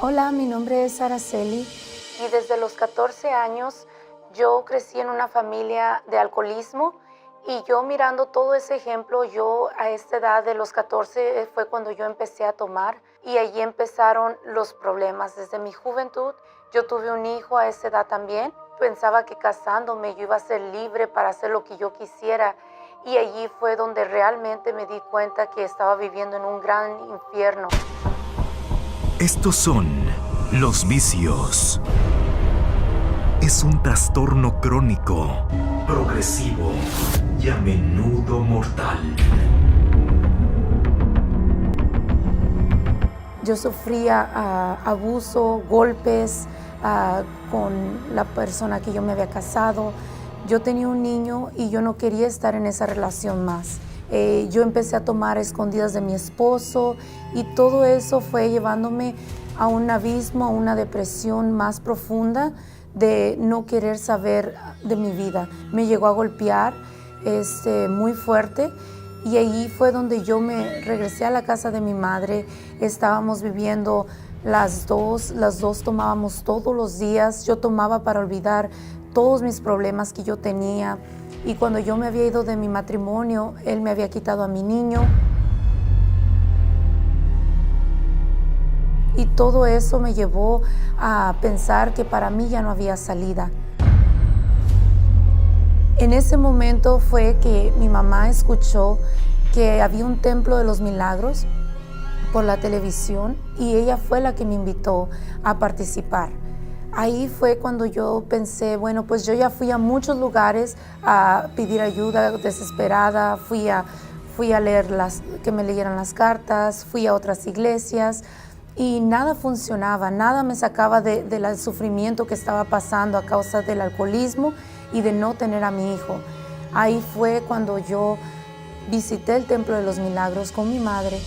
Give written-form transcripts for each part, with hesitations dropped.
Hola, mi nombre es Araceli y desde los 14 años yo crecí en una familia de alcoholismo y yo mirando todo ese ejemplo, yo a esta edad de los 14 fue cuando yo empecé a tomar y allí empezaron los problemas. Desde mi juventud yo tuve un hijo a esa edad también. Pensaba que casándome yo iba a ser libre para hacer lo que yo quisiera y allí fue donde realmente me di cuenta que estaba viviendo en un gran infierno. Estos son los vicios. Es un trastorno crónico, progresivo y a menudo mortal. Yo sufría abuso, golpes con la persona que yo me había casado. Yo tenía un niño y yo no quería estar en esa relación más. Yo empecé a tomar a escondidas de mi esposo y todo eso fue llevándome a un abismo, a una depresión más profunda de no querer saber de mi vida. Me llegó a golpear muy fuerte y ahí fue donde yo me regresé a la casa de mi madre. Estábamos viviendo las dos tomábamos todos los días. Yo tomaba para olvidar todos mis problemas que yo tenía. Y cuando yo me había ido de mi matrimonio, él me había quitado a mi niño. Y todo eso me llevó a pensar que para mí ya no había salida. En ese momento fue que mi mamá escuchó que había un templo de los milagros por la televisión y ella fue la que me invitó a participar. Ahí fue cuando yo pensé, bueno, pues yo ya fui a muchos lugares a pedir ayuda desesperada, fui a leer que me leyeran las cartas, fui a otras iglesias y nada funcionaba, nada me sacaba del sufrimiento que estaba pasando a causa del alcoholismo y de no tener a mi hijo. Ahí fue cuando yo visité el Templo de los Milagros con mi madre.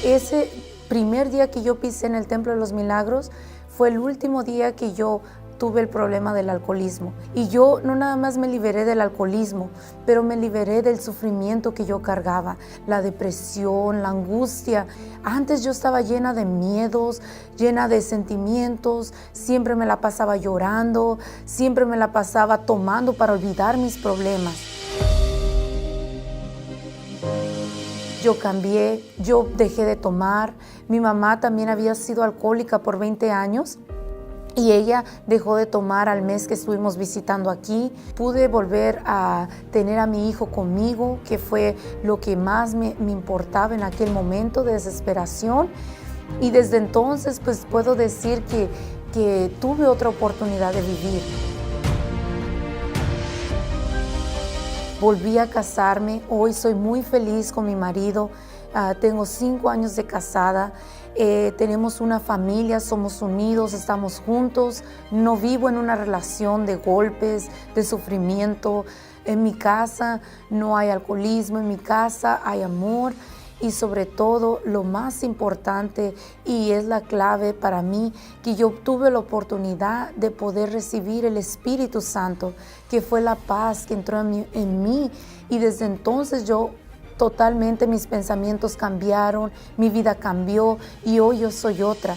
Ese primer día que yo pisé en el Templo de los Milagros fue el último día que yo tuve el problema del alcoholismo. Y yo no nada más me liberé del alcoholismo, pero me liberé del sufrimiento que yo cargaba, la depresión, la angustia. Antes yo estaba llena de miedos, llena de sentimientos, siempre me la pasaba llorando, siempre me la pasaba tomando para olvidar mis problemas. Yo cambié, yo dejé de tomar. Mi mamá también había sido alcohólica por 20 años y ella dejó de tomar al mes que estuvimos visitando aquí. Pude volver a tener a mi hijo conmigo, que fue lo que más me importaba en aquel momento de desesperación. Y desde entonces pues puedo decir que tuve otra oportunidad de vivir. Volví a casarme, hoy soy muy feliz con mi marido, tengo 5 años de casada, tenemos una familia, somos unidos, estamos juntos, no vivo en una relación de golpes, de sufrimiento. En mi casa no hay alcoholismo, en mi casa hay amor y sobre todo lo más importante y es la clave para mí, que yo tuve la oportunidad de poder recibir el Espíritu Santo, que fue la paz que entró en mí y desde entonces yo totalmente mis pensamientos cambiaron, mi vida cambió y hoy yo soy otra.